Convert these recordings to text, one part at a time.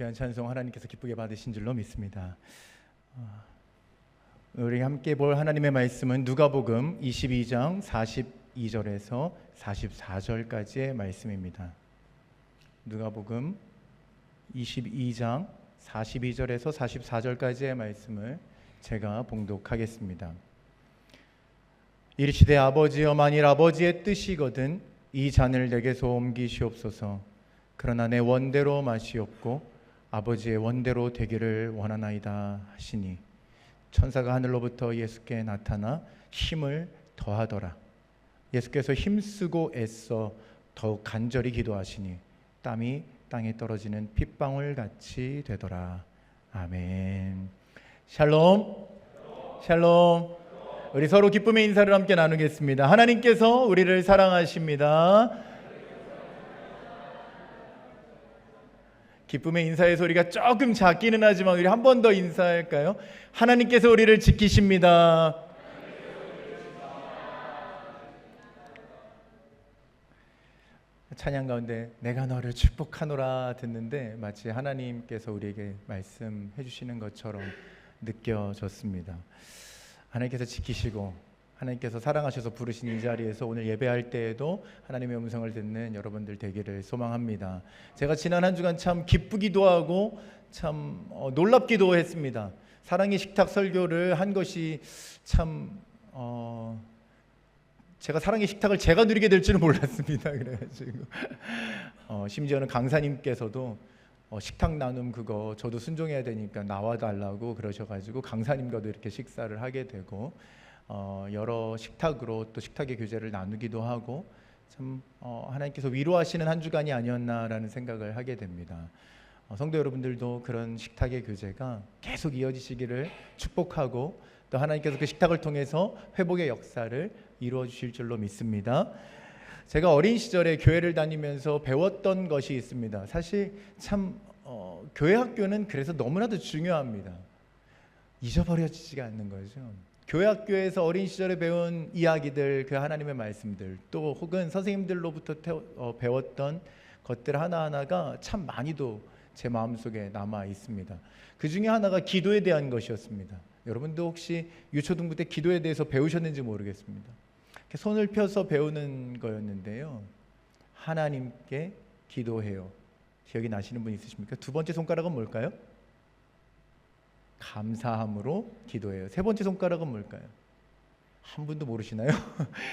귀한 찬송 하나님께서 기쁘게 받으신 줄로 믿습니다. 우리 함께 볼 하나님의 말씀은 누가복음 22장 42절에서 44절까지의 말씀입니다. 누가복음 22장 42절에서 44절까지의 말씀을 제가 봉독하겠습니다. 이르시되 아버지여, 만일 아버지의 뜻이거든 이 잔을 내게서 옮기시옵소서. 그러나 내 원대로 마시옵고 아버지의 원대로 되기를 원하나이다 하시니, 천사가 하늘로부터 예수께 나타나 힘을 더하더라. 예수께서 힘쓰고 애써 더욱 간절히 기도하시니 땀이 땅에 떨어지는 핏방울 같이 되더라. 아멘. 샬롬. 샬롬. 우리 서로 기쁨의 인사를 함께 나누겠습니다. 하나님께서 우리를 사랑하십니다. 기쁨의 인사의 소리가 조금 작기는 하지만 우리 한 번 더 인사할까요? 하나님께서 우리를 지키십니다. 찬양 가운데 내가 너를 축복하노라 듣는데 마치 하나님께서 우리에게 말씀해 주시는 것처럼 느껴졌습니다. 하나님께서 지키시고 하나님께서 사랑하셔서 부르신 이 자리에서 오늘 예배할 때에도 하나님의 음성을 듣는 여러분들 되기를 소망합니다. 제가 지난 한 주간 참 기쁘기도 하고 참 놀랍기도 했습니다. 사랑의 식탁 설교를 한 것이 참 제가 사랑의 식탁을 제가 누리게 될 줄은 몰랐습니다. 그래가지고 심지어는 강사님께서도 식탁 나눔 그거 저도 순종해야 되니까 나와달라고 그러셔가지고 강사님과도 이렇게 식사를 하게 되고 여러 식탁으로 또 식탁의 교제를 나누기도 하고 참 하나님께서 위로하시는 한 주간이 아니었나라는 생각을 하게 됩니다. 성도 여러분들도 그런 식탁의 교제가 계속 이어지시기를 축복하고 또 하나님께서 그 식탁을 통해서 회복의 역사를 이루어 주실 줄로 믿습니다. 제가 어린 시절에 교회를 다니면서 배웠던 것이 있습니다. 사실 참 교회 학교는 그래서 너무나도 중요합니다. 잊어버려지지가 않는 거죠. 교회 학교에서 어린 시절에 배운 이야기들, 그 하나님의 말씀들, 또 혹은 선생님들로부터 배웠던 것들 하나하나가 참 많이도 제 마음속에 남아 있습니다. 그 중에 하나가 기도에 대한 것이었습니다. 여러분도 혹시 유초등부 때 기도에 대해서 배우셨는지 모르겠습니다. 손을 펴서 배우는 거였는데요. 하나님께 기도해요. 기억이 나시는 분 있으십니까? 두 번째 손가락은 뭘까요? 감사함으로 기도해요. 세 번째 손가락은 뭘까요? 한 분도 모르시나요?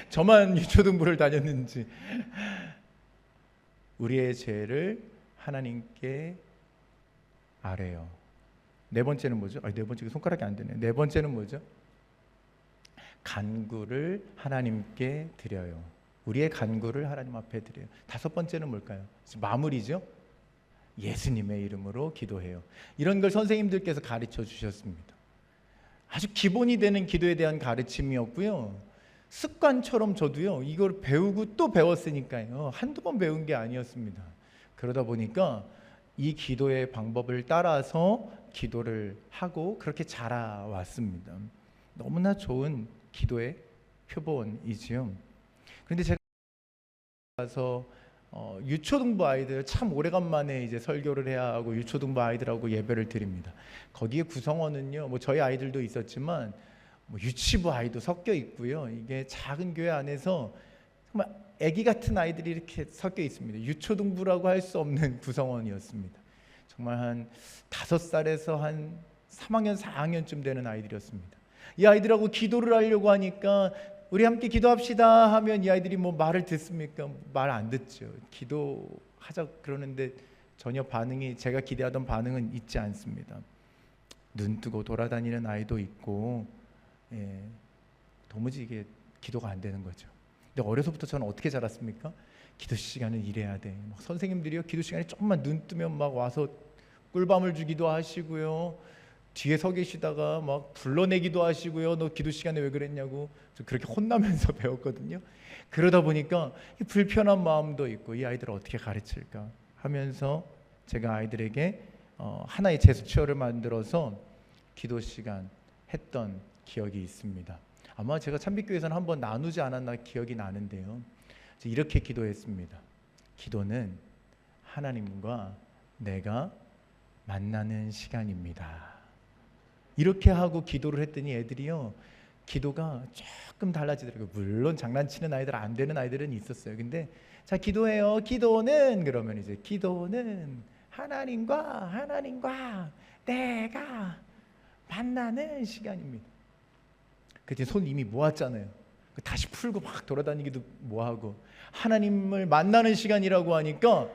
저만 유초등부를 다녔는지. 우리의 죄를 하나님께 아뢰요. 네 번째는 뭐죠? 네 번째 손가락이 안 되네. 네 번째는 뭐죠? 간구를 하나님께 드려요. 우리의 간구를 하나님 앞에 드려요. 다섯 번째는 뭘까요? 마무리죠. 예수님의 이름으로 기도해요. 이런 걸 선생님들께서 가르쳐 주셨습니다. 아주 기본이 되는 기도에 대한 가르침이었고요. 습관처럼 저도요, 이걸 배우고 또 배웠으니까요. 한두 번 배운 게 아니었습니다. 그러다 보니까 이 기도의 방법을 따라서 기도를 하고 그렇게 자라왔습니다. 너무나 좋은 기도의 표본이지요. 그런데 제가 가서 유초등부 아이들 참 오래간만에 이제 설교를 해야 하고 유초등부 아이들하고 예배를 드립니다. 거기에 구성원은요, 뭐 저희 아이들도 있었지만 뭐 유치부 아이도 섞여 있고요. 이게 작은 교회 안에서 정말 아기 같은 아이들이 이렇게 섞여 있습니다. 유초등부라고 할 수 없는 구성원이었습니다. 정말 한 5살에서 한 3학년, 4학년쯤 되는 아이들이었습니다. 이 아이들하고 기도를 하려고 하니까 우리 함께 기도합시다 하면 이 아이들이 뭐 말을 듣습니까? 말 안 듣죠. 기도하자 그러는데 전혀 반응이, 제가 기대하던 반응은 있지 않습니다. 눈 뜨고 돌아다니는 아이도 있고, 도무지 이게 기도가 안 되는 거죠. 근데 어려서부터 저는 어떻게 자랐습니까? 기도 시간은 이래야 돼. 막 선생님들이요, 기도 시간에 조금만 눈 뜨면 막 와서 꿀밤을 주기도 하시고요. 뒤에 서 계시다가 막 불러내기도 하시고요. 너 기도 시간에 왜 그랬냐고 그렇게 혼나면서 배웠거든요. 그러다 보니까 불편한 마음도 있고 이 아이들을 어떻게 가르칠까 하면서 제가 아이들에게 하나의 제스처를 만들어서 기도 시간 했던 기억이 있습니다. 아마 제가 참빛교회에서는 한번 나누지 않았나 기억이 나는데요. 이렇게 기도했습니다. 기도는 하나님과 내가 만나는 시간입니다. 이렇게 하고 기도를 했더니 애들이요, 기도가 조금 달라지더라고요. 물론 장난치는 아이들, 안 되는 아이들은 있었어요. 근데 자, 기도해요. 기도는, 그러면 이제 기도는 하나님과 내가 만나는 시간입니다. 그때 손 이미 모았잖아요. 다시 풀고 막 돌아다니기도 뭐하고, 하나님을 만나는 시간이라고 하니까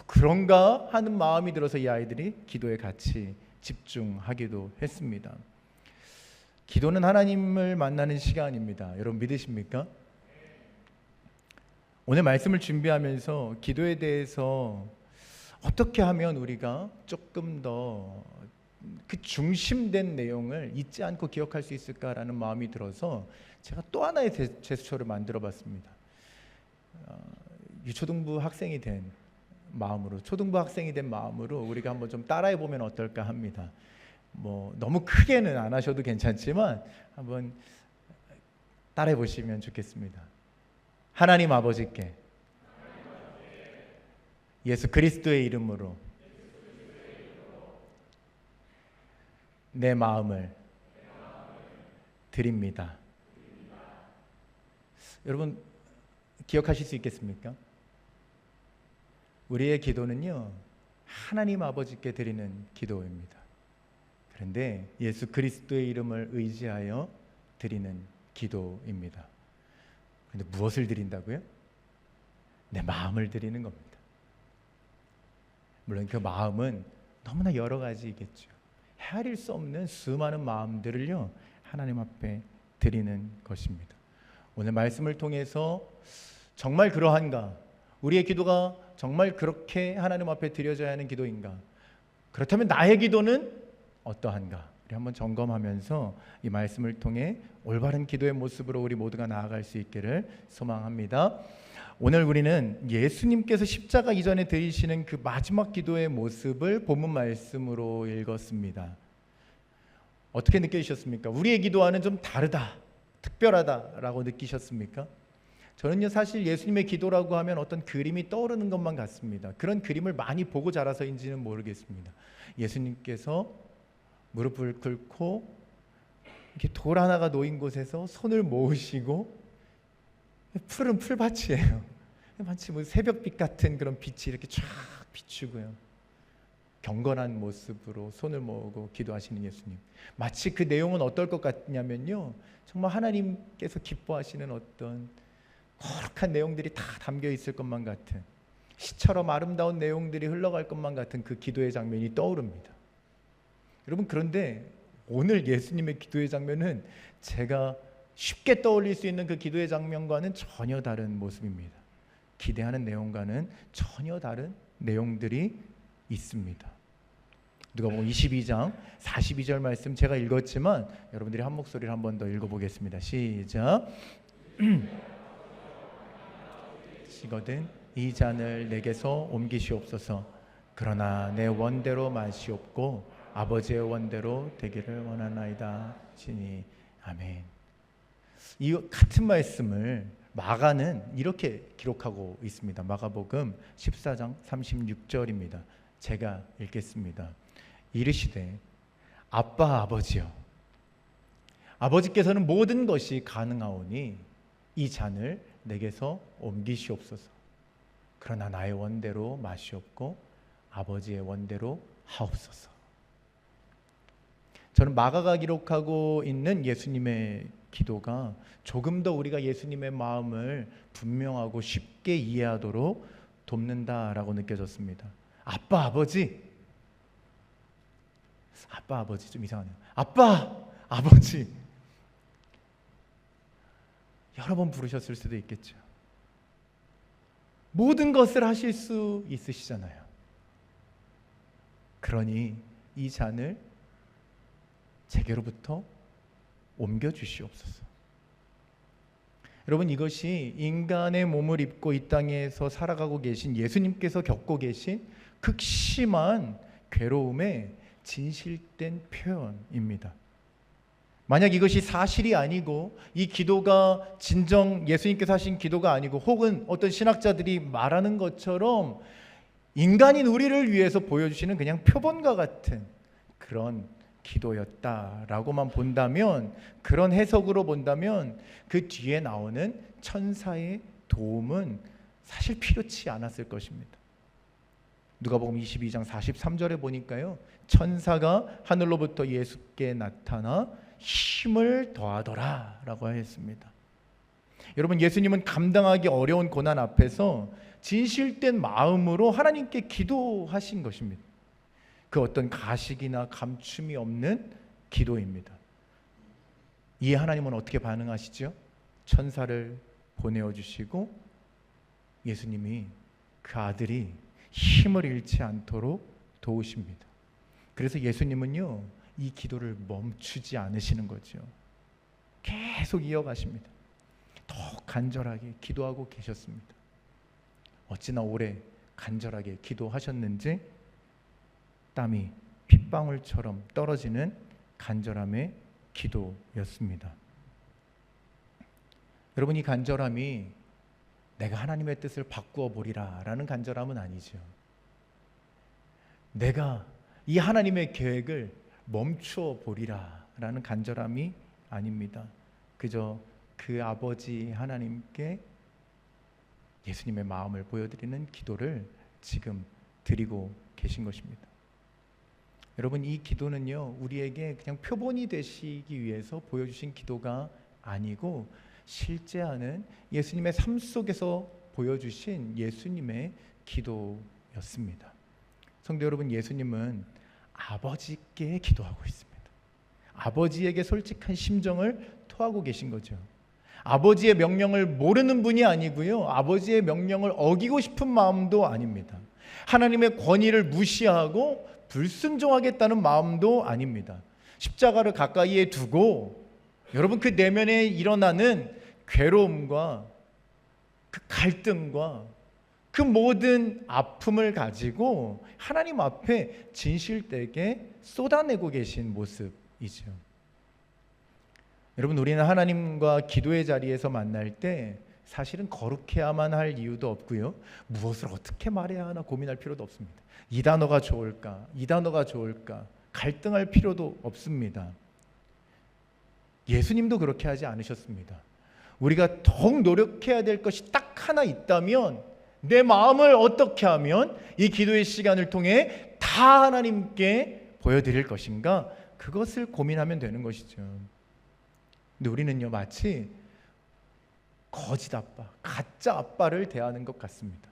그런가 하는 마음이 들어서 이 아이들이 기도에 같이 집중하기도 했습니다. 기도는 하나님을 만나는 시간입니다. 여러분 믿으십니까? 오늘 말씀을 준비하면서 기도에 대해서 어떻게 하면 우리가 조금 더 그 중심된 내용을 잊지 않고 기억할 수 있을까라는 마음이 들어서 제가 또 하나의 제스처를 만들어 봤습니다. 유초등부 학생이 된 마음으로, 초등부 학생이 된 마음으로 우리가 한번 좀 따라해 보면 어떨까 합니다. 뭐 너무 크게는 안 하셔도 괜찮지만 한번 따라해 보시면 좋겠습니다. 하나님 아버지께 예수 그리스도의 이름으로 내 마음을 드립니다. 여러분 기억하실 수 있겠습니까? 우리의 기도는요, 하나님 아버지께 드리는 기도입니다. 그런데 예수 그리스도의 이름을 의지하여 드리는 기도입니다. 그런데 무엇을 드린다고요? 내 마음을 드리는 겁니다. 물론 그 마음은 너무나 여러 가지이겠죠. 헤아릴 수 없는 수많은 마음들을요, 하나님 앞에 드리는 것입니다. 오늘 말씀을 통해서 정말 그러한가? 우리의 기도가 정말 그렇게 하나님 앞에 드려져야 하는 기도인가? 그렇다면 나의 기도는 어떠한가? 우리 한번 점검하면서 이 말씀을 통해 올바른 기도의 모습으로 우리 모두가 나아갈 수 있기를 소망합니다. 오늘 우리는 예수님께서 십자가 이전에 드리시는 그 마지막 기도의 모습을 본문 말씀으로 읽었습니다. 어떻게 느끼셨습니까? 우리의 기도와는 좀 다르다, 특별하다라고 느끼셨습니까? 저는요, 사실 예수님의 기도라고 하면 어떤 그림이 떠오르는 것만 같습니다. 그런 그림을 많이 보고 자라서인지는 모르겠습니다. 예수님께서 무릎을 꿇고 이렇게 돌 하나가 놓인 곳에서 손을 모으시고, 푸른 풀밭이에요. 마치 뭐 새벽빛 같은 그런 빛이 이렇게 쫙 비추고요, 경건한 모습으로 손을 모으고 기도하시는 예수님. 마치 그 내용은 어떨 것 같냐면요, 정말 하나님께서 기뻐하시는 어떤 거룩한 내용들이 다 담겨 있을 것만 같은, 시처럼 아름다운 내용들이 흘러갈 것만 같은 그 기도의 장면이 떠오릅니다. 여러분, 그런데 오늘 예수님의 기도의 장면은 제가 쉽게 떠올릴 수 있는 그 기도의 장면과는 전혀 다른 모습입니다. 기대하는 내용과는 전혀 다른 내용들이 있습니다. 누가복음 22장 42절 말씀 제가 읽었지만 여러분들이 한 목소리를 한 번 더 읽어보겠습니다. 시작. 시거든 이 잔을 내게서 옮기시옵소서. 그러나 내 원대로 마시옵고 아버지의 원대로 되기를 원하나이다. 시니 아멘. 이 같은 말씀을 마가는 이렇게 기록하고 있습니다. 마가복음 14장 36절입니다. 제가 읽겠습니다. 이르시되 아빠 아버지여, 아버지께서는 모든 것이 가능하오니 이 잔을 내게서 옮기시옵소서. 그러나 나의 원대로 마시옵고 아버지의 원대로 하옵소서. 저는 마가가 기록하고 있는 예수님의 기도가 조금 더 우리가 예수님의 마음을 분명하고 쉽게 이해하도록 돕는다라고 느껴졌습니다. 아빠 아버지 좀 이상하네요. 아빠 아버지 여러 번 부르셨을 수도 있겠죠. 모든 것을 하실 수 있으시잖아요. 그러니 이 잔을 제게로부터 옮겨주시옵소서. 여러분, 이것이 인간의 몸을 입고 이 땅에서 살아가고 계신 예수님께서 겪고 계신 극심한 괴로움의 진실된 표현입니다. 만약 이것이 사실이 아니고 이 기도가 진정 예수님께서 하신 기도가 아니고 혹은 어떤 신학자들이 말하는 것처럼 인간인 우리를 위해서 보여주시는 그냥 표본과 같은 그런 기도였다라고만 본다면, 그런 해석으로 본다면 그 뒤에 나오는 천사의 도움은 사실 필요치 않았을 것입니다. 누가복음 22장 43절에 보니까요, 천사가 하늘로부터 예수께 나타나 힘을 더하더라 라고 했습니다. 여러분, 예수님은 감당하기 어려운 고난 앞에서 진실된 마음으로 하나님께 기도하신 것입니다. 그 어떤 가식이나 감춤이 없는 기도입니다. 이에 하나님은 어떻게 반응하시죠? 천사를 보내어 주시고 예수님이 그 아들이 힘을 잃지 않도록 도우십니다. 그래서 예수님은요, 이 기도를 멈추지 않으시는 거죠. 계속 이어가십니다. 더 간절하게 기도하고 계셨습니다. 어찌나 오래 간절하게 기도하셨는지 땀이 핏방울처럼 떨어지는 간절함의 기도였습니다. 여러분, 이 간절함이 내가 하나님의 뜻을 바꾸어 보리라 라는 간절함은 아니죠. 내가 이 하나님의 계획을 멈추어 보리라 라는 간절함이 아닙니다. 그저 그 아버지 하나님께 예수님의 마음을 보여드리는 기도를 지금 드리고 계신 것입니다. 여러분, 이 기도는요, 우리에게 그냥 표본이 되시기 위해서 보여주신 기도가 아니고 실제하는 예수님의 삶 속에서 보여주신 예수님의 기도였습니다. 성도 여러분, 예수님은 아버지께 기도하고 있습니다. 아버지에게 솔직한 심정을 토하고 계신 거죠. 아버지의 명령을 모르는 분이 아니고요, 아버지의 명령을 어기고 싶은 마음도 아닙니다. 하나님의 권위를 무시하고 불순종하겠다는 마음도 아닙니다. 십자가를 가까이에 두고 여러분, 그 내면에 일어나는 괴로움과 그 갈등과 그 모든 아픔을 가지고 하나님 앞에 진실되게 쏟아내고 계신 모습이죠. 여러분, 우리는 하나님과 기도의 자리에서 만날 때 사실은 거룩해야만 할 이유도 없고요, 무엇을 어떻게 말해야 하나 고민할 필요도 없습니다. 이 단어가 좋을까, 이 단어가 좋을까 갈등할 필요도 없습니다. 예수님도 그렇게 하지 않으셨습니다. 우리가 더욱 노력해야 될 것이 딱 하나 있다면, 내 마음을 어떻게 하면 이 기도의 시간을 통해 다 하나님께 보여드릴 것인가, 그것을 고민하면 되는 것이죠. 근데 우리는요, 마치 거짓 아빠, 가짜 아빠를 대하는 것 같습니다.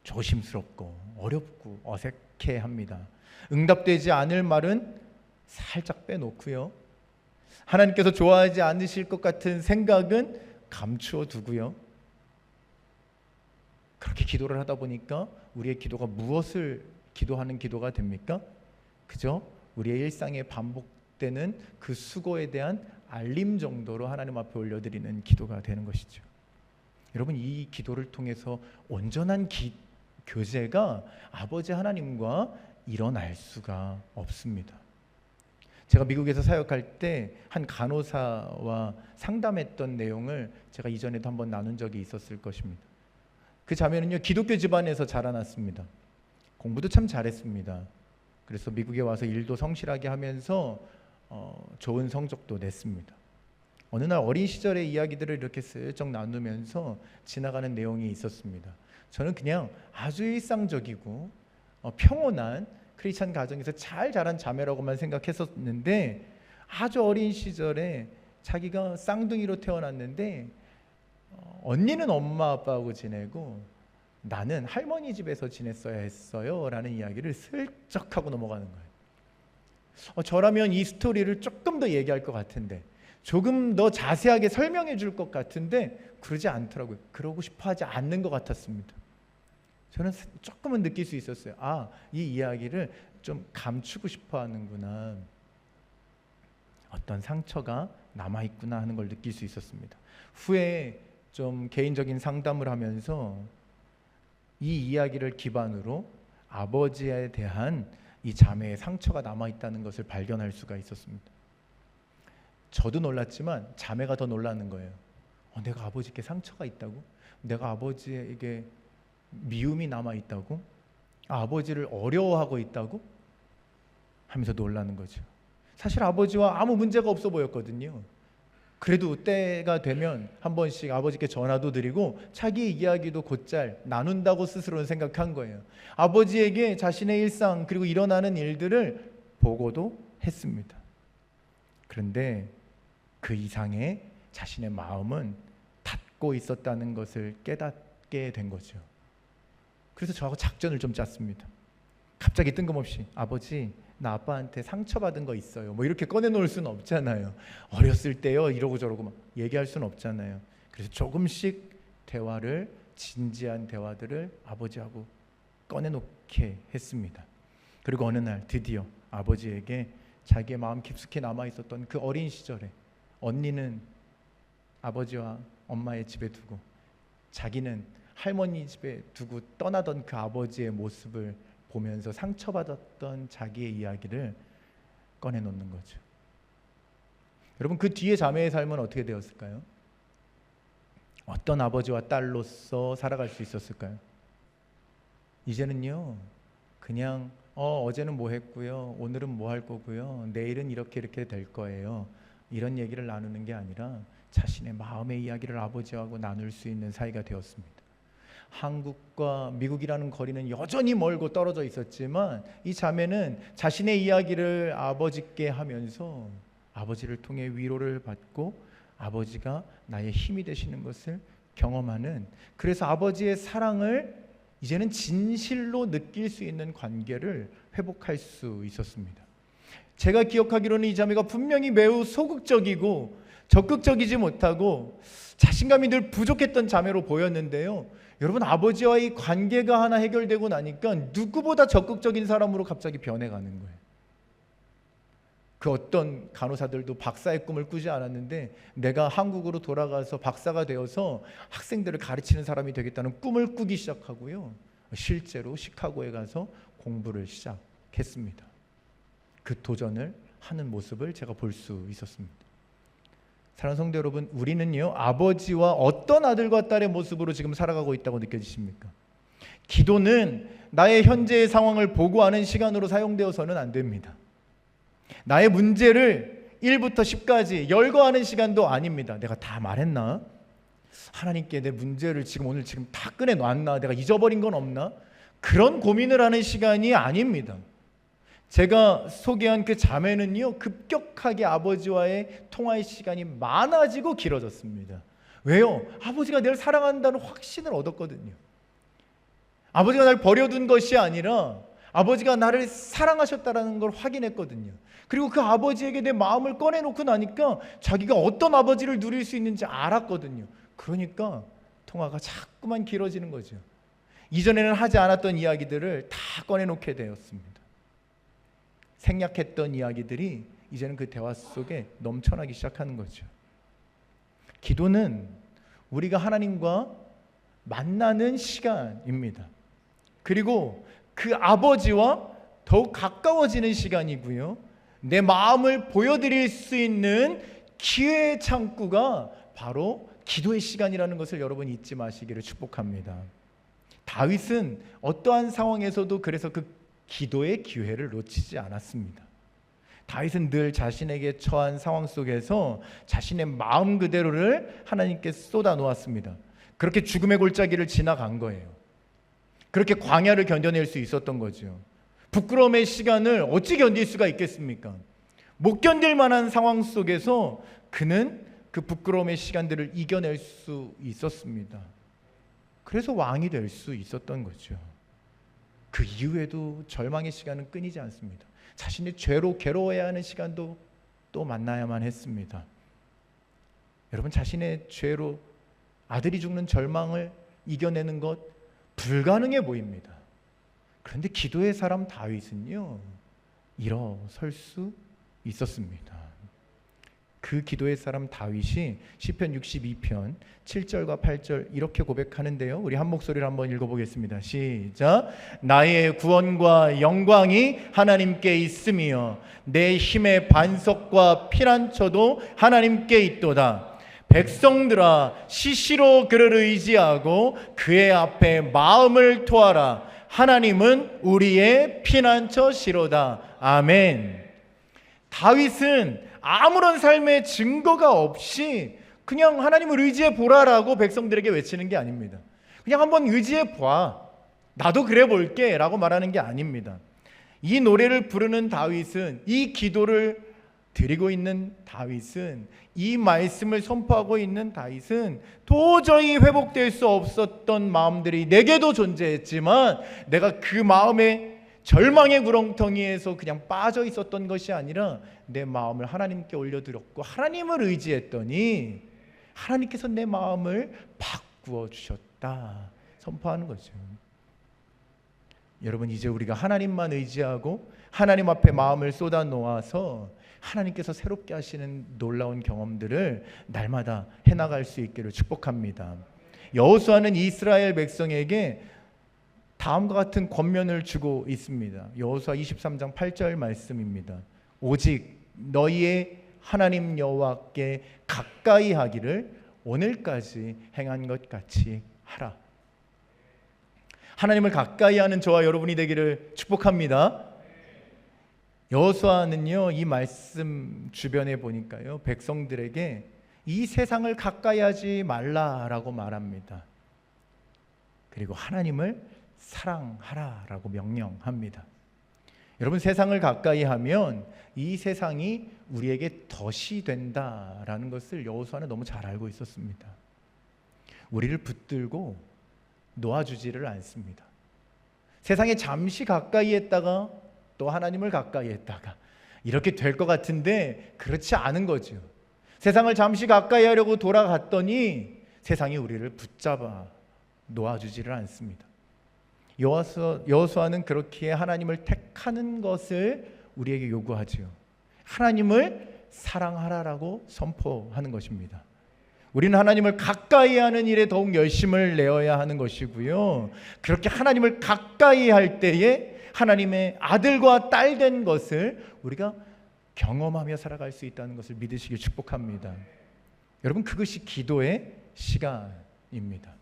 조심스럽고 어렵고 어색해합니다. 응답되지 않을 말은 살짝 빼놓고요, 하나님께서 좋아하지 않으실 것 같은 생각은 감추어 두고요, 그렇게 기도를 하다 보니까 우리의 기도가 무엇을 기도하는 기도가 됩니까? 그저 우리의 일상에 반복되는 그 수고에 대한 알림 정도로 하나님 앞에 올려드리는 기도가 되는 것이죠. 여러분, 이 기도를 통해서 온전한 교제가 아버지 하나님과 일어날 수가 없습니다. 제가 미국에서 사역할 때 한 간호사와 상담했던 내용을 제가 이전에도 한번 나눈 적이 있었을 것입니다. 그 자매는요, 기독교 집안에서 자라났습니다. 공부도 참 잘했습니다. 그래서 미국에 와서 일도 성실하게 하면서 좋은 성적도 냈습니다. 어느 날 어린 시절의 이야기들을 이렇게 슬쩍 나누면서 지나가는 내용이 있었습니다. 저는 그냥 아주 일상적이고 평온한 크리스찬 가정에서 잘 자란 자매라고만 생각했었는데, 아주 어린 시절에 자기가 쌍둥이로 태어났는데 언니는 엄마 아빠하고 지내고 나는 할머니 집에서 지냈어야 했어요 라는 이야기를 슬쩍 하고 넘어가는 거예요. 저라면 이 스토리를 조금 더 얘기할 것 같은데, 조금 더 자세하게 설명해 줄 것 같은데 그러지 않더라고요. 그러고 싶어 하지 않는 것 같았습니다. 저는 조금은 느낄 수 있었어요. 아, 이 이야기를 좀 감추고 싶어 하는구나, 어떤 상처가 남아있구나 하는 걸 느낄 수 있었습니다. 후에 좀 개인적인 상담을 하면서 이 이야기를 기반으로 아버지에 대한 이 자매의 상처가 남아있다는 것을 발견할 수가 있었습니다. 저도 놀랐지만 자매가 더 놀라는 거예요. 내가 아버지께 상처가 있다고? 내가 아버지에게 미움이 남아있다고? 아버지를 어려워하고 있다고? 하면서 놀라는 거죠. 사실 아버지와 아무 문제가 없어 보였거든요. 그래도 때가 되면 한 번씩 아버지께 전화도 드리고 자기의 이야기도 곧잘 나눈다고 스스로는 생각한 거예요. 아버지에게 자신의 일상 그리고 일어나는 일들을 보고도 했습니다. 그런데 그 이상의 자신의 마음은 닫고 있었다는 것을 깨닫게 된 거죠. 그래서 저하고 작전을 좀 짰습니다. 갑자기 뜬금없이 아버지 나 아빠한테 상처받은 거 있어요. 뭐 이렇게 꺼내놓을 수는 없잖아요. 어렸을 때요 이러고 저러고 막 얘기할 수는 없잖아요. 그래서 조금씩 대화를 진지한 대화들을 아버지하고 꺼내놓게 했습니다. 그리고 어느 날 드디어 아버지에게 자기의 마음 깊숙이 남아있었던 그 어린 시절에 언니는 아버지와 엄마의 집에 두고 자기는 할머니 집에 두고 떠나던 그 아버지의 모습을 보면서 상처받았던 자기의 이야기를 꺼내놓는 거죠. 여러분 그 뒤에 자매의 삶은 어떻게 되었을까요? 어떤 아버지와 딸로서 살아갈 수 있었을까요? 이제는요 그냥 어제는 뭐 했고요, 오늘은 뭐 할 거고요, 내일은 이렇게 될 거예요, 이런 얘기를 나누는 게 아니라 자신의 마음의 이야기를 아버지하고 나눌 수 있는 사이가 되었습니다. 한국과 미국이라는 거리는 여전히 멀고 떨어져 있었지만 이 자매는 자신의 이야기를 아버지께 하면서 아버지를 통해 위로를 받고 아버지가 나의 힘이 되시는 것을 경험하는, 그래서 아버지의 사랑을 이제는 진실로 느낄 수 있는 관계를 회복할 수 있었습니다. 제가 기억하기로는 이 자매가 분명히 매우 소극적이고 적극적이지 못하고 자신감이 늘 부족했던 자매로 보였는데요, 여러분 아버지와의 관계가 하나 해결되고 나니까 누구보다 적극적인 사람으로 갑자기 변해가는 거예요. 그 어떤 간호사들도 박사의 꿈을 꾸지 않았는데 내가 한국으로 돌아가서 박사가 되어서 학생들을 가르치는 사람이 되겠다는 꿈을 꾸기 시작하고요, 실제로 시카고에 가서 공부를 시작했습니다. 그 도전을 하는 모습을 제가 볼 수 있었습니다. 사랑하는 성도 여러분, 우리는요 아버지와 어떤 아들과 딸의 모습으로 지금 살아가고 있다고 느껴지십니까? 기도는 나의 현재의 상황을 보고하는 시간으로 사용되어서는 안 됩니다. 나의 문제를 1부터 10까지 열거하는 시간도 아닙니다. 내가 다 말했나? 하나님께 내 문제를 오늘 다 꺼내놨나? 내가 잊어버린 건 없나? 그런 고민을 하는 시간이 아닙니다. 제가 소개한 그 자매는요 급격하게 아버지와의 통화의 시간이 많아지고 길어졌습니다. 왜요? 아버지가 늘 사랑한다는 확신을 얻었거든요. 아버지가 날 버려둔 것이 아니라 아버지가 나를 사랑하셨다는 걸 확인했거든요. 그리고 그 아버지에게 내 마음을 꺼내놓고 나니까 자기가 어떤 아버지를 누릴 수 있는지 알았거든요. 그러니까 통화가 자꾸만 길어지는 거죠. 이전에는 하지 않았던 이야기들을 다 꺼내놓게 되었습니다. 생략했던 이야기들이 이제는 그 대화 속에 넘쳐나기 시작하는 거죠. 기도는 우리가 하나님과 만나는 시간입니다. 그리고 그 아버지와 더욱 가까워지는 시간이고요, 내 마음을 보여드릴 수 있는 기회의 창구가 바로 기도의 시간이라는 것을 여러분 잊지 마시기를 축복합니다. 다윗은 어떠한 상황에서도 그래서 그 기도의 기회를 놓치지 않았습니다. 다윗은 늘 자신에게 처한 상황 속에서 자신의 마음 그대로를 하나님께 쏟아 놓았습니다. 그렇게 죽음의 골짜기를 지나간 거예요. 그렇게 광야를 견뎌낼 수 있었던 거죠. 부끄러움의 시간을 어찌 견딜 수가 있겠습니까? 못 견딜 만한 상황 속에서 그는 그 부끄러움의 시간들을 이겨낼 수 있었습니다. 그래서 왕이 될 수 있었던 거죠. 그 이후에도 절망의 시간은 끊이지 않습니다. 자신의 죄로 괴로워해야 하는 시간도 또 만나야만 했습니다. 여러분, 자신의 죄로 아들이 죽는 절망을 이겨내는 것 불가능해 보입니다. 그런데 기도의 사람 다윗은요 일어설 수 있었습니다. 그 기도의 사람 다윗이 시편 62편 7절과 8절 이렇게 고백하는데요, 우리 한 목소리로 한번 읽어보겠습니다. 시작. 나의 구원과 영광이 하나님께 있으며 내 힘의 반석과 피난처도 하나님께 있도다. 백성들아 시시로 그를 의지하고 그의 앞에 마음을 토하라. 하나님은 우리의 피난처시로다. 아멘. 다윗은 아무런 삶의 증거가 없이 그냥 하나님을 의지해 보라라고 백성들에게 외치는 게 아닙니다. 그냥 한번 의지해 봐. 나도 그래 볼게 라고 말하는 게 아닙니다. 이 노래를 부르는 다윗은, 이 기도를 드리고 있는 다윗은, 이 말씀을 선포하고 있는 다윗은 도저히 회복될 수 없었던 마음들이 내게도 존재했지만 내가 그 마음의 절망의 구렁텅이에서 그냥 빠져 있었던 것이 아니라 내 마음을 하나님께 올려드렸고 하나님을 의지했더니 하나님께서 내 마음을 바꾸어 주셨다 선포하는 거죠. 여러분, 이제 우리가 하나님만 의지하고 하나님 앞에 마음을 쏟아 놓아서 하나님께서 새롭게 하시는 놀라운 경험들을 날마다 해나갈 수 있기를 축복합니다. 여호수아는 이스라엘 백성에게 다음과 같은 권면을 주고 있습니다. 여호수아 23장 8절 말씀입니다. 오직 너희의 하나님 여호와께 가까이 하기를 오늘까지 행한 것 같이 하라. 하나님을 가까이 하는 저와 여러분이 되기를 축복합니다. 여호수아는요, 이 말씀 주변에 보니까요, 백성들에게 이 세상을 가까이 하지 말라라고 말합니다. 그리고 하나님을 사랑하라라고 명령합니다. 여러분, 세상을 가까이 하면 이 세상이 우리에게 덫이 된다라는 것을 여호수아는 너무 잘 알고 있었습니다. 우리를 붙들고 놓아주지를 않습니다. 세상에 잠시 가까이 했다가 또 하나님을 가까이 했다가 이렇게 될 것 같은데 그렇지 않은 거죠. 세상을 잠시 가까이 하려고 돌아갔더니 세상이 우리를 붙잡아 놓아주지를 않습니다. 여호수아는 그렇게 하나님을 택하는 것을 우리에게 요구하지요. 하나님을 사랑하라라고 선포하는 것입니다. 우리는 하나님을 가까이 하는 일에 더욱 열심을 내어야 하는 것이고요. 그렇게 하나님을 가까이 할 때에 하나님의 아들과 딸 된 것을 우리가 경험하며 살아갈 수 있다는 것을 믿으시길 축복합니다. 여러분, 그것이 기도의 시간입니다.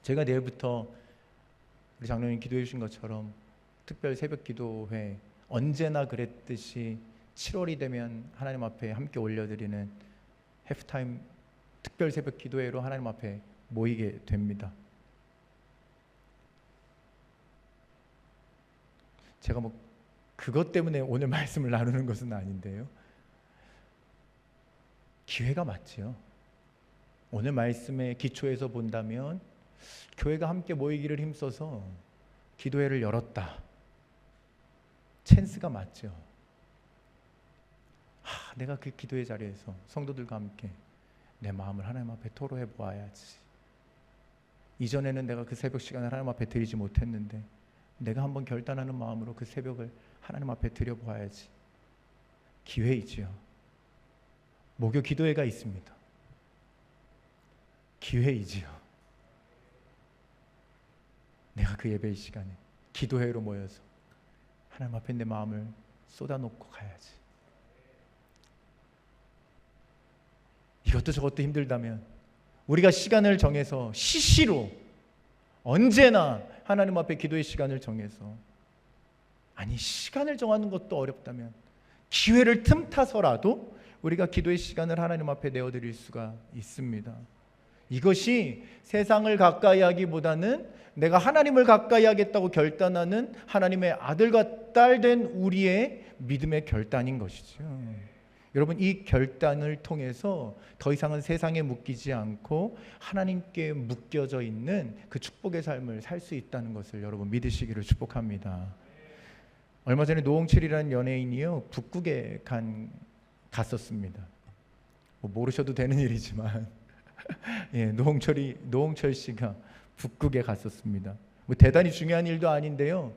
제가 내일부터 우리 장로님 기도해 주신 것처럼 특별 새벽 기도회, 언제나 그랬듯이 7월이 되면 하나님 앞에 함께 올려드리는 해프타임 특별 새벽 기도회로 하나님 앞에 모이게 됩니다. 제가 그것 때문에 오늘 말씀을 나누는 것은 아닌데요, 기회가 맞지요. 오늘 말씀의 기초에서 본다면 교회가 함께 모이기를 힘써서 기도회를 열었다. 찬스가 맞죠. 내가 그 기도회 자리에서 성도들과 함께 내 마음을 하나님 앞에 토로해 보아야지. 이전에는 내가 그 새벽 시간을 하나님 앞에 드리지 못했는데 내가 한번 결단하는 마음으로 그 새벽을 하나님 앞에 드려 보아야지. 기회이지요. 목요 기도회가 있습니다. 기회이지요. 내가 그 예배의 시간에 기도회로 모여서 하나님 앞에 내 마음을 쏟아놓고 가야지. 이것도 저것도 힘들다면 우리가 시간을 정해서 시시로 언제나 하나님 앞에 기도의 시간을 정해서, 아니 시간을 정하는 것도 어렵다면 기회를 틈타서라도 우리가 기도의 시간을 하나님 앞에 내어드릴 수가 있습니다. 이것이 세상을 가까이 하기보다는 내가 하나님을 가까이 하겠다고 결단하는 하나님의 아들과 딸 된 우리의 믿음의 결단인 것이죠. 여러분, 이 결단을 통해서 더 이상은 세상에 묶이지 않고 하나님께 묶여져 있는 그 축복의 삶을 살 수 있다는 것을 여러분 믿으시기를 축복합니다. 얼마 전에 노홍철이라는 연예인이요, 북극에 갔었습니다. 모르셔도 되는 일이지만 예, 노홍철 씨가 북극에 갔었습니다. 대단히 중요한 일도 아닌데요,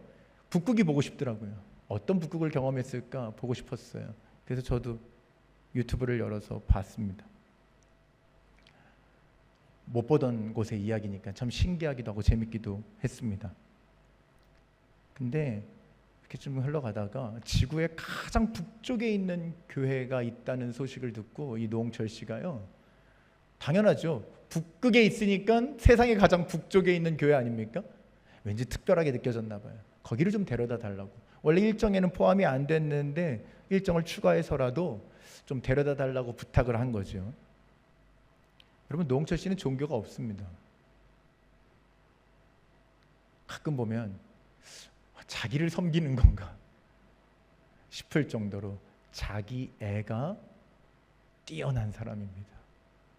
북극이 보고 싶더라고요. 어떤 북극을 경험했을까 보고 싶었어요. 그래서 저도 유튜브를 열어서 봤습니다. 못 보던 곳의 이야기니까 참 신기하기도 하고 재밌기도 했습니다. 근데 이렇게 좀 흘러가다가 지구의 가장 북쪽에 있는 교회가 있다는 소식을 듣고 이 노홍철 씨가요, 당연하죠. 북극에 있으니까 세상의 가장 북쪽에 있는 교회 아닙니까? 왠지 특별하게 느껴졌나 봐요. 거기를 좀 데려다 달라고. 원래 일정에는 포함이 안 됐는데 일정을 추가해서라도 좀 데려다 달라고 부탁을 한 거죠. 여러분, 노홍철 씨는 종교가 없습니다. 가끔 보면 자기를 섬기는 건가 싶을 정도로 자기 애가 뛰어난 사람입니다.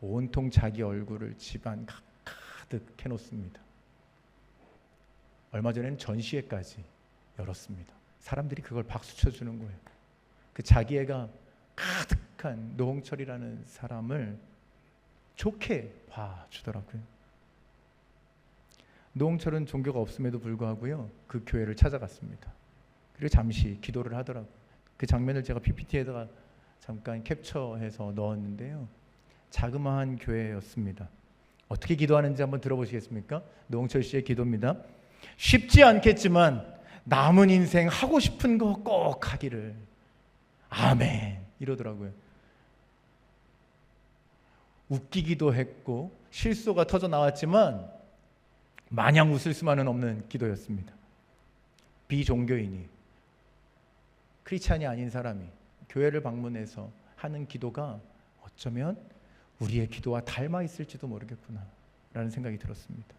온통 자기 얼굴을 집안 가득 해놓습니다. 얼마 전에는 전시회까지 열었습니다. 사람들이 그걸 박수 쳐주는 거예요. 그 자기 애가 가득한 노홍철이라는 사람을 좋게 봐주더라고요. 노홍철은 종교가 없음에도 불구하고요, 그 교회를 찾아갔습니다. 그리고 잠시 기도를 하더라고요. 그 장면을 제가 PPT에다가 잠깐 캡처해서 넣었는데요, 자그마한 교회였습니다. 어떻게 기도하는지 한번 들어보시겠습니까? 노홍철 씨의 기도입니다. 쉽지 않겠지만 남은 인생 하고 싶은 거 꼭 하기를. 아멘. 이러더라고요. 웃기기도 했고 실수가 터져 나왔지만 마냥 웃을 수만은 없는 기도였습니다. 비종교인이, 크리스찬이 아닌 사람이 교회를 방문해서 하는 기도가 어쩌면 우리의 기도와 닮아 있을지도 모르겠구나 라는 생각이 들었습니다.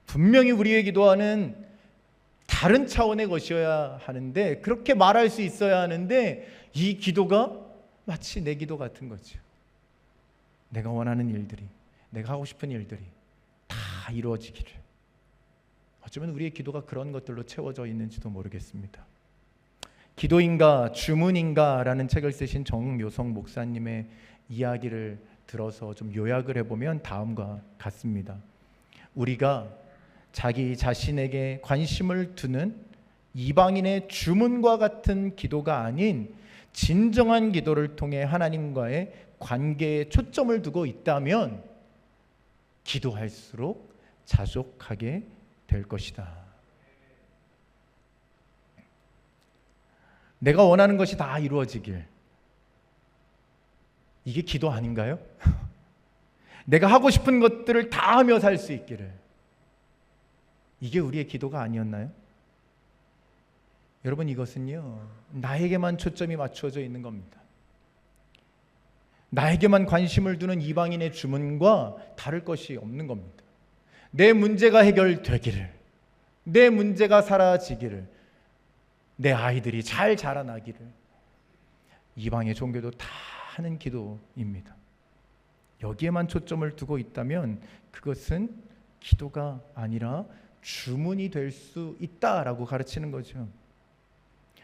분명히 우리의 기도와는 다른 차원의 것이어야 하는데, 그렇게 말할 수 있어야 하는데, 이 기도가 마치 내 기도 같은 거죠. 내가 원하는 일들이, 내가 하고 싶은 일들이 다 이루어지기를. 어쩌면 우리의 기도가 그런 것들로 채워져 있는지도 모르겠습니다. 기도인가 주문인가 라는 책을 쓰신 정요성 목사님의 이야기를 들어서 좀 요약을 해보면 다음과 같습니다. 우리가 자기 자신에게 관심을 두는 이방인의 주문과 같은 기도가 아닌 진정한 기도를 통해 하나님과의 관계에 초점을 두고 있다면 기도할수록 자족하게 될 것이다. 내가 원하는 것이 다 이루어지길. 이게 기도 아닌가요? 내가 하고 싶은 것들을 다 하며 살 수 있기를. 이게 우리의 기도가 아니었나요? 여러분, 이것은요, 나에게만 초점이 맞춰져 있는 겁니다. 나에게만 관심을 두는 이방인의 주문과 다를 것이 없는 겁니다. 내 문제가 해결되기를, 내 문제가 사라지기를, 내 아이들이 잘 자라나기를. 이방의 종교도 다 하는 기도입니다. 여기에만 초점을 두고 있다면 그것은 기도가 아니라 주문이 될 수 있다라고 가르치는 거죠.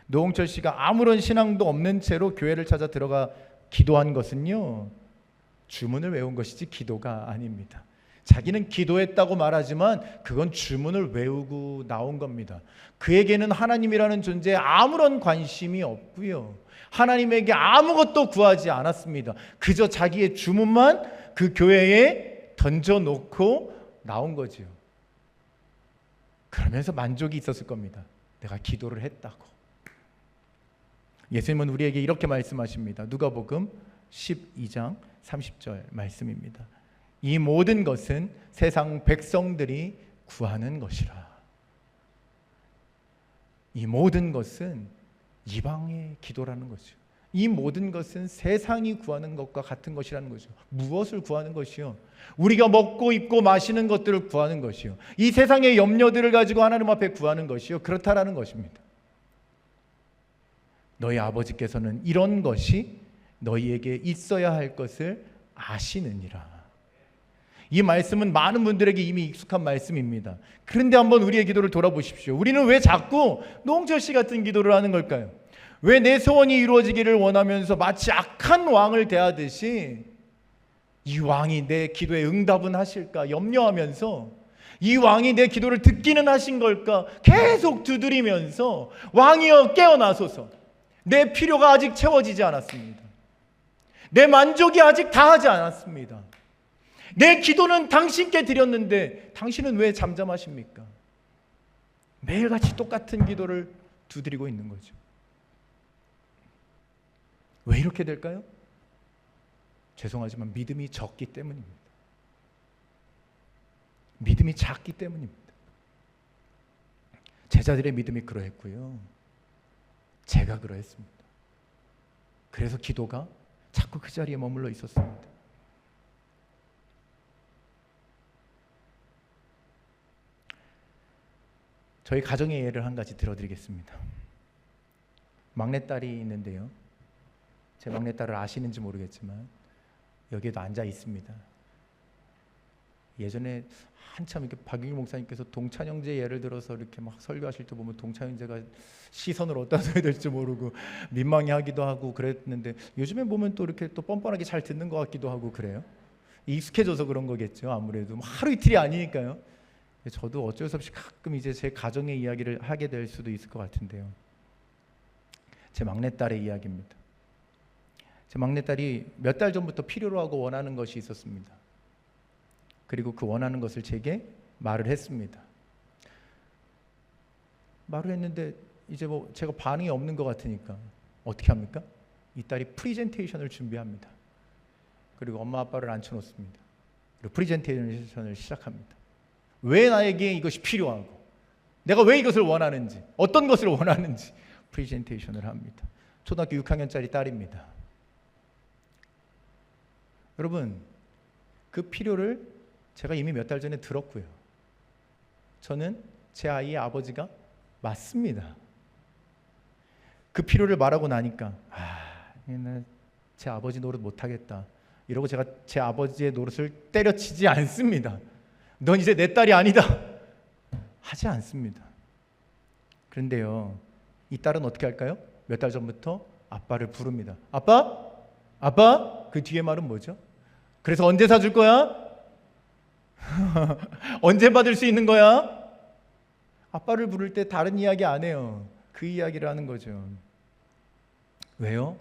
노홍철 씨가 아무런 신앙도 없는 채로 교회를 찾아 들어가 기도한 것은요, 주문을 외운 것이지 기도가 아닙니다. 자기는 기도했다고 말하지만 그건 주문을 외우고 나온 겁니다. 그에게는 하나님이라는 존재에 아무런 관심이 없고요, 하나님에게 아무것도 구하지 않았습니다. 그저 자기의 주문만 그 교회에 던져놓고 나온 거죠. 그러면서 만족이 있었을 겁니다. 내가 기도를 했다고. 예수님은 우리에게 이렇게 말씀하십니다. 누가복음 12장 30절 말씀입니다. 이 모든 것은 세상 백성들이 구하는 것이라. 이 모든 것은 이방의 기도라는 거죠. 이 모든 것은 세상이 구하는 것과 같은 것이라는 거죠. 무엇을 구하는 것이요? 우리가 먹고 입고 마시는 것들을 구하는 것이요, 이 세상의 염려들을 가지고 하나님 앞에 구하는 것이요, 그렇다라는 것입니다. 너희 아버지께서는 이런 것이 너희에게 있어야 할 것을 아시느니라. 이 말씀은 많은 분들에게 이미 익숙한 말씀입니다. 그런데 한번 우리의 기도를 돌아보십시오. 우리는 왜 자꾸 노홍철 씨 같은 기도를 하는 걸까요? 왜 내 소원이 이루어지기를 원하면서 마치 악한 왕을 대하듯이 이 왕이 내 기도에 응답은 하실까 염려하면서, 이 왕이 내 기도를 듣기는 하신 걸까 계속 두드리면서, 왕이여 깨어나소서, 내 필요가 아직 채워지지 않았습니다. 내 만족이 아직 다하지 않았습니다. 내 기도는 당신께 드렸는데 당신은 왜 잠잠하십니까? 매일같이 똑같은 기도를 두드리고 있는 거죠. 왜 이렇게 될까요? 죄송하지만 믿음이 적기 때문입니다. 믿음이 작기 때문입니다. 제자들의 믿음이 그러했고요. 제가 그러했습니다. 그래서 기도가 자꾸 그 자리에 머물러 있었습니다. 저희 가정의 예를 한 가지 들어드리겠습니다. 막내딸이 있는데요. 제 막내딸을 아시는지 모르겠지만 여기에도 앉아 있습니다. 예전에 한참 이렇게 박윤길 목사님께서 동찬 형제 예를 들어서 이렇게 막 설교하실 때 보면 동찬 형제가 시선을 어디다 둬야 될지 모르고 민망해하기도 하고 그랬는데 요즘에 보면 또 이렇게 또 뻔뻔하게 잘 듣는 것 같기도 하고 그래요. 익숙해져서 그런 거겠죠. 아무래도 하루 이틀이 아니니까요. 저도 어쩔 수 없이 가끔 이제 제 가정의 이야기를 하게 될 수도 있을 것 같은데요. 제 막내딸의 이야기입니다. 제 막내딸이 몇 달 전부터 필요로 하고 원하는 것이 있었습니다. 그리고 그 원하는 것을 제게 말을 했습니다. 말을 했는데 이제 뭐 제가 반응이 없는 것 같으니까 어떻게 합니까? 이 딸이 프리젠테이션을 준비합니다. 그리고 엄마 아빠를 앉혀놓습니다. 그리고 프리젠테이션을 시작합니다. 왜 나에게 이것이 필요하고 내가 왜 이것을 원하는지 어떤 것을 원하는지 프리젠테이션을 합니다. 초등학교 6학년짜리 딸입니다. 여러분, 그 필요를 제가 이미 몇 달 전에 들었고요. 저는 제 아이의 아버지가 맞습니다. 그 필요를 말하고 나니까 제 아버지 노릇 못하겠다 이러고 제가 제 아버지의 노릇을 때려치지 않습니다. 넌 이제 내 딸이 아니다 하지 않습니다. 그런데요, 이 딸은 어떻게 할까요? 몇 달 전부터 아빠를 부릅니다. 아빠? 아빠? 그 뒤에 말은 뭐죠? 그래서 언제 사줄 거야? 언제 받을 수 있는 거야? 아빠를 부를 때 다른 이야기 안 해요. 그 이야기를 하는 거죠. 왜요?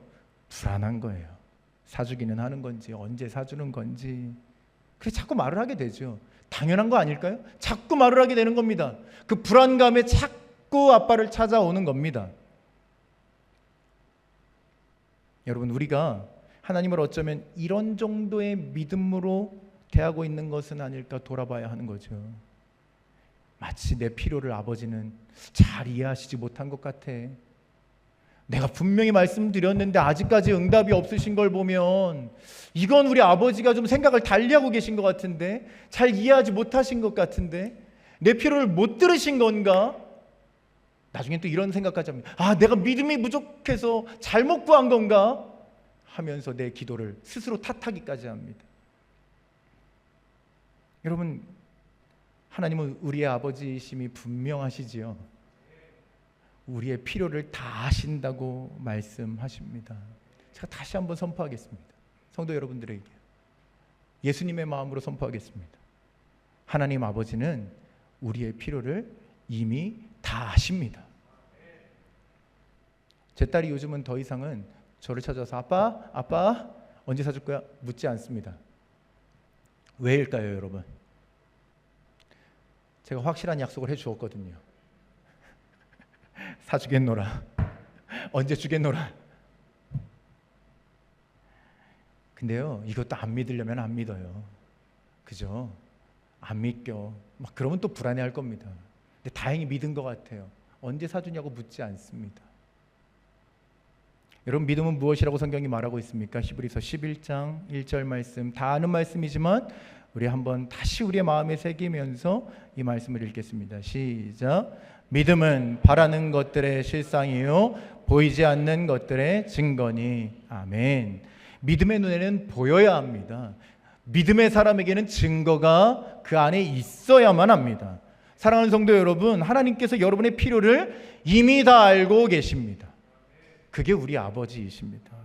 불안한 거예요. 사주기는 하는 건지 언제 사주는 건지. 그래서 자꾸 말을 하게 되죠. 당연한 거 아닐까요? 자꾸 말을 하게 되는 겁니다. 그 불안감에 자꾸 아빠를 찾아오는 겁니다. 여러분, 우리가 하나님을 어쩌면 이런 정도의 믿음으로 대하고 있는 것은 아닐까 돌아봐야 하는 거죠. 마치 내 필요를 아버지는 잘 이해하시지 못한 것 같아. 내가 분명히 말씀드렸는데 아직까지 응답이 없으신 걸 보면 이건 우리 아버지가 좀 생각을 달리하고 계신 것 같은데, 잘 이해하지 못하신 것 같은데, 내 필요를 못 들으신 건가? 나중에 또 이런 생각까지 합니다. 내가 믿음이 부족해서 잘못 구한 건가? 하면서 내 기도를 스스로 탓하기까지 합니다. 여러분, 하나님은 우리의 아버지이심이 분명하시지요. 우리의 필요를 다 아신다고 말씀하십니다. 제가 다시 한번 선포하겠습니다. 성도 여러분들에게 예수님의 마음으로 선포하겠습니다. 하나님 아버지는 우리의 필요를 이미 다 아십니다. 제 딸이 요즘은 더 이상은 저를 찾아서 아빠 언제 사줄 거야? 묻지 않습니다. 왜일까요, 여러분? 제가 확실한 약속을 해주었거든요. 사주겠노라. 언제 주겠노라. 근데요, 이것도 안 믿으려면 안 믿어요. 그죠? 안 믿겨. 막 그러면 또 불안해할 겁니다. 근데 다행히 믿은 것 같아요. 언제 사주냐고 묻지 않습니다. 여러분, 믿음은 무엇이라고 성경이 말하고 있습니까? 히브리서 11장 1절 말씀, 다 아는 말씀이지만 우리 한번 다시 우리의 마음에 새기면서 이 말씀을 읽겠습니다. 시작. 믿음은 바라는 것들의 실상이요 보이지 않는 것들의 증거니. 아멘. 믿음의 눈에는 보여야 합니다. 믿음의 사람에게는 증거가 그 안에 있어야만 합니다. 사랑하는 성도 여러분, 하나님께서 여러분의 필요를 이미 다 알고 계십니다. 그게 우리 아버지이십니다.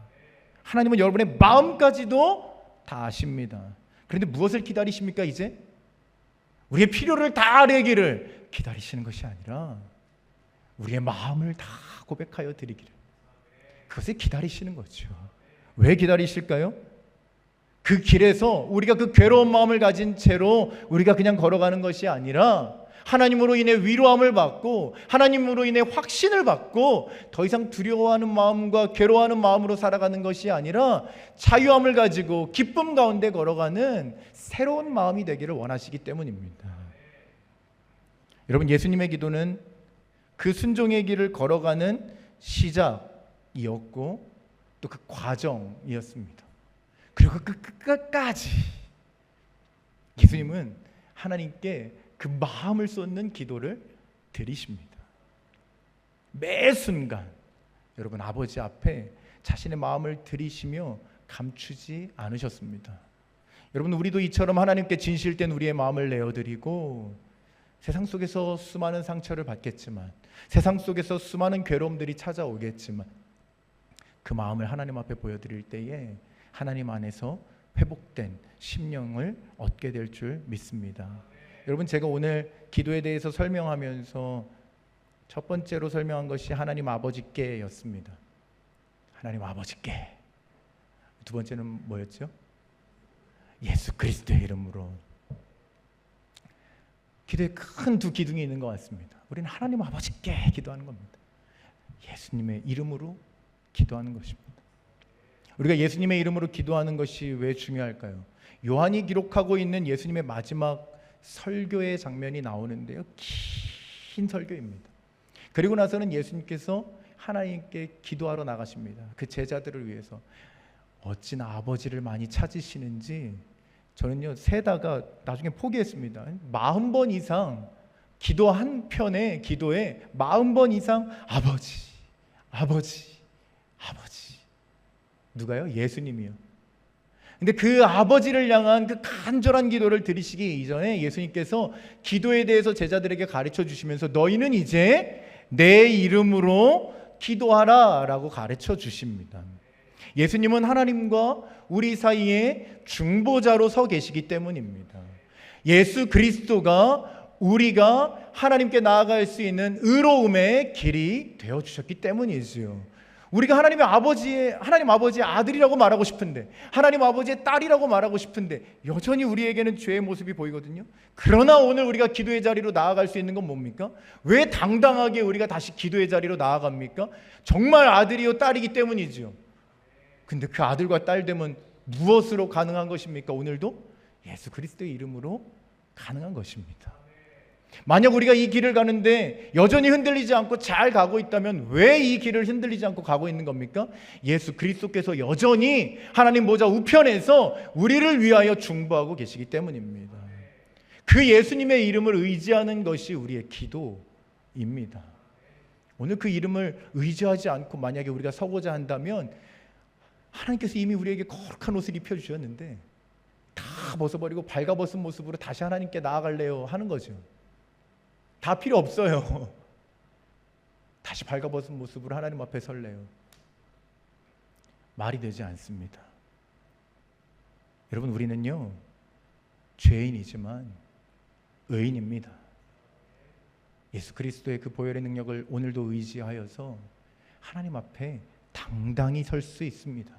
하나님은 여러분의 마음까지도 다 아십니다. 그런데 무엇을 기다리십니까? 이제 우리의 필요를 다 아뢰기를 기다리시는 것이 아니라 우리의 마음을 다 고백하여 드리기를, 그것을 기다리시는 거죠. 왜 기다리실까요? 그 길에서 우리가 그 괴로운 마음을 가진 채로 우리가 그냥 걸어가는 것이 아니라 하나님으로 인해 위로함을 받고 하나님으로 인해 확신을 받고 더 이상 두려워하는 마음과 괴로워하는 마음으로 살아가는 것이 아니라 자유함을 가지고 기쁨 가운데 걸어가는 새로운 마음이 되기를 원하시기 때문입니다. 여러분, 예수님의 기도는 그 순종의 길을 걸어가는 시작이었고 또 그 과정이었습니다. 그리고 그 끝까지 예수님은 하나님께 그 마음을 쏟는 기도를 드리십니다. 매 순간 여러분, 아버지 앞에 자신의 마음을 드리시며 감추지 않으셨습니다. 여러분, 우리도 이처럼 하나님께 진실된 우리의 마음을 내어드리고 세상 속에서 수많은 상처를 받겠지만, 세상 속에서 수많은 괴로움들이 찾아오겠지만 그 마음을 하나님 앞에 보여드릴 때에 하나님 안에서 회복된 심령을 얻게 될 줄 믿습니다. 여러분, 제가 오늘 기도에 대해서 설명하면서 첫 번째로 설명한 것이 하나님 아버지께였습니다. 하나님 아버지께. 두 번째는 뭐였죠? 예수 그리스도의 이름으로. 기도에 큰 두 기둥이 있는 것 같습니다. 우리는 하나님 아버지께 기도하는 겁니다. 예수님의 이름으로 기도하는 것입니다. 우리가 예수님의 이름으로 기도하는 것이 왜 중요할까요? 요한이 기록하고 있는 예수님의 마지막 설교의 장면이 나오는데요, 긴 설교입니다. 그리고 나서는 예수님께서 하나님께 기도하러 나가십니다. 그 제자들을 위해서. 어찌나 아버지를 많이 찾으시는지 저는요, 세다가 나중에 포기했습니다. 40번 이상 기도 한 편의 기도에 40번 이상 아버지, 아버지, 아버지. 누가요? 예수님이요. 근데 그 아버지를 향한 그 간절한 기도를 드리시기 이전에 예수님께서 기도에 대해서 제자들에게 가르쳐 주시면서 너희는 이제 내 이름으로 기도하라 라고 가르쳐 주십니다. 예수님은 하나님과 우리 사이에 중보자로 서 계시기 때문입니다. 예수 그리스도가 우리가 하나님께 나아갈 수 있는 의로움의 길이 되어주셨기 때문이지요. 우리가 하나님 아버지의 아들이라고 말하고 싶은데, 하나님 아버지의 딸이라고 말하고 싶은데 여전히 우리에게는 죄의 모습이 보이거든요. 그러나 오늘 우리가 기도의 자리로 나아갈 수 있는 건 뭡니까? 왜 당당하게 우리가 다시 기도의 자리로 나아갑니까? 정말 아들이요 딸이기 때문이죠. 근데 그 아들과 딸 되면 무엇으로 가능한 것입니까? 오늘도 예수 그리스도의 이름으로 가능한 것입니다. 만약 우리가 이 길을 가는데 여전히 흔들리지 않고 잘 가고 있다면 왜 이 길을 흔들리지 않고 가고 있는 겁니까? 예수 그리스도께서 여전히 하나님 보좌 우편에서 우리를 위하여 중보하고 계시기 때문입니다. 그 예수님의 이름을 의지하는 것이 우리의 기도입니다. 오늘 그 이름을 의지하지 않고 만약에 우리가 서고자 한다면 하나님께서 이미 우리에게 거룩한 옷을 입혀주셨는데 다 벗어버리고 발가벗은 모습으로 다시 하나님께 나아갈래요 하는 거죠. 다 필요 없어요. 다시 발가벗은 모습으로 하나님 앞에 설래요. 말이 되지 않습니다. 여러분, 우리는요 죄인이지만 의인입니다. 예수 그리스도의 그 보혈의 능력을 오늘도 의지하여서 하나님 앞에 당당히 설 수 있습니다.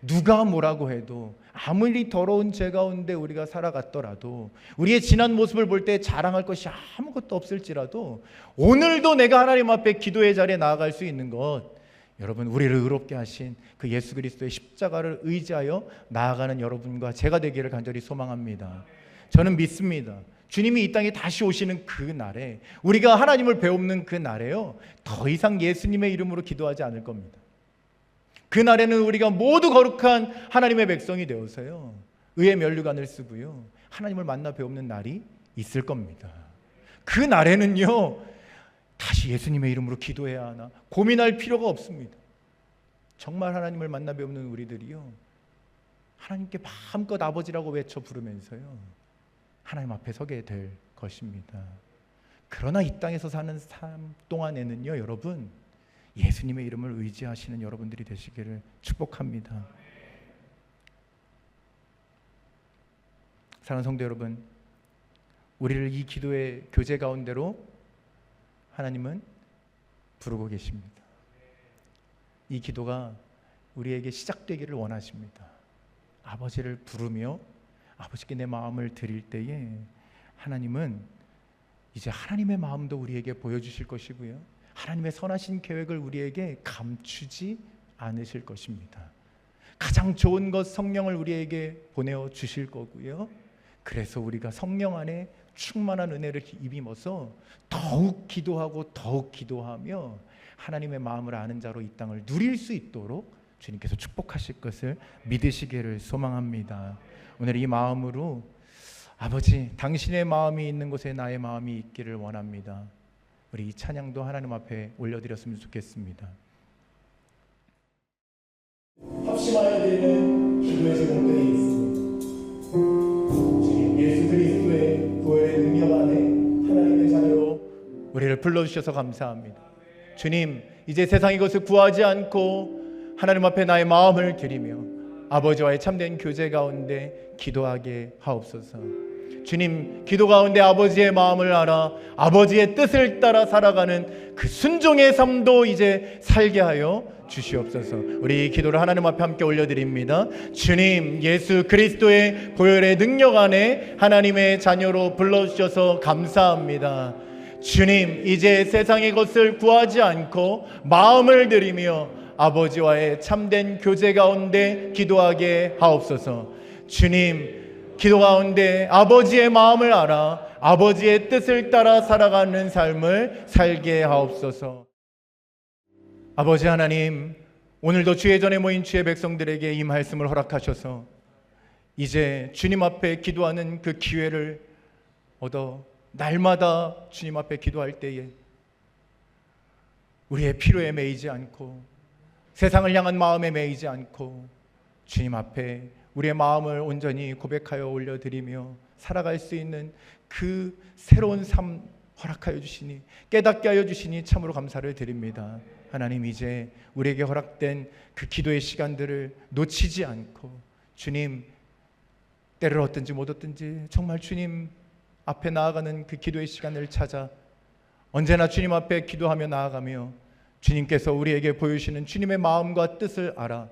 누가 뭐라고 해도, 아무리 더러운 죄 가운데 우리가 살아갔더라도, 우리의 지난 모습을 볼 때 자랑할 것이 아무것도 없을지라도 오늘도 내가 하나님 앞에 기도의 자리에 나아갈 수 있는 것, 여러분, 우리를 의롭게 하신 그 예수 그리스도의 십자가를 의지하여 나아가는 여러분과 제가 되기를 간절히 소망합니다. 저는 믿습니다. 주님이 이 땅에 다시 오시는 그 날에, 우리가 하나님을 배우는 그 날에요, 더 이상 예수님의 이름으로 기도하지 않을 겁니다. 그 날에는 우리가 모두 거룩한 하나님의 백성이 되어서요, 의의 면류관을 쓰고요, 하나님을 만나 배우는 날이 있을 겁니다. 그 날에는요, 다시 예수님의 이름으로 기도해야 하나 고민할 필요가 없습니다. 정말 하나님을 만나 배우는 우리들이요, 하나님께 마음껏 아버지라고 외쳐 부르면서요, 하나님 앞에 서게 될 것입니다. 그러나 이 땅에서 사는 삶 동안에는요, 여러분, 예수님의 이름을 의지하시는 여러분들이 되시기를 축복합니다. 사랑하는 성도 여러분, 우리를 이 기도의 교제 가운데로 하나님은 부르고 계십니다. 이 기도가 우리에게 시작되기를 원하십니다. 아버지를 부르며 아버지께 내 마음을 드릴 때에 하나님은 이제 하나님의 마음도 우리에게 보여주실 것이고요, 하나님의 선하신 계획을 우리에게 감추지 않으실 것입니다. 가장 좋은 것 성령을 우리에게 보내어 주실 거고요, 그래서 우리가 성령 안에 충만한 은혜를 입임어서 더욱 기도하고 더욱 기도하며 하나님의 마음을 아는 자로 이 땅을 누릴 수 있도록 주님께서 축복하실 것을 믿으시기를 소망합니다. 오늘 이 마음으로 아버지, 당신의 마음이 있는 곳에 나의 마음이 있기를 원합니다. 우리 이 찬양도 하나님 앞에 올려드렸으면 좋겠습니다. 합심하여야 되는 기도의 제목들이 있습니다. 주님 예수 그리스도의 부활의 능력 안에 하나님의 자녀로 우리를 불러주셔서 감사합니다. 주님, 이제 세상의 것을 구하지 않고 하나님 앞에 나의 마음을 드리며 아버지와의 참된 교제 가운데 기도하게 하옵소서. 주님, 기도 가운데 아버지의 마음을 알아 아버지의 뜻을 따라 살아가는 그 순종의 삶도 이제 살게 하여 주시옵소서. 우리 이 기도를 하나님 앞에 함께 올려드립니다. 주님, 예수 그리스도의 보혈의 능력 안에 하나님의 자녀로 불러주셔서 감사합니다. 주님, 이제 세상의 것을 구하지 않고 마음을 들이며 아버지와의 참된 교제 가운데 기도하게 하옵소서. 주님, 기도 가운데 아버지의 마음을 알아 아버지의 뜻을 따라 살아가는 삶을 살게 하옵소서. 아버지 하나님, 오늘도 주의 전에 모인 주의 백성들에게 이 말씀을 허락하셔서 이제 주님 앞에 기도하는 그 기회를 얻어 날마다 주님 앞에 기도할 때에 우리의 필요에 매이지 않고 세상을 향한 마음에 매이지 않고 주님 앞에 우리의 마음을 온전히 고백하여 올려드리며 살아갈 수 있는 그 새로운 삶 허락하여 주시니, 깨닫게 하여 주시니 참으로 감사를 드립니다. 하나님, 이제 우리에게 허락된 그 기도의 시간들을 놓치지 않고 주님, 때를 얻든지 못 얻든지 정말 주님 앞에 나아가는 그 기도의 시간을 찾아 언제나 주님 앞에 기도하며 나아가며 주님께서 우리에게 보여주시는 주님의 마음과 뜻을 알아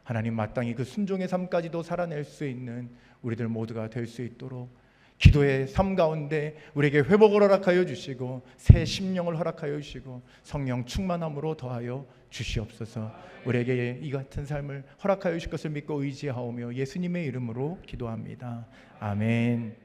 하나님 마땅히 그 순종의 삶까지도 살아낼 수 있는 우리들 모두가 될 수 있도록 기도의 삶 가운데 우리에게 회복을 허락하여 주시고 새 심령을 허락하여 주시고 성령 충만함으로 더하여 주시옵소서. 우리에게 이 같은 삶을 허락하여 주실 것을 믿고 의지하오며 예수님의 이름으로 기도합니다. 아멘.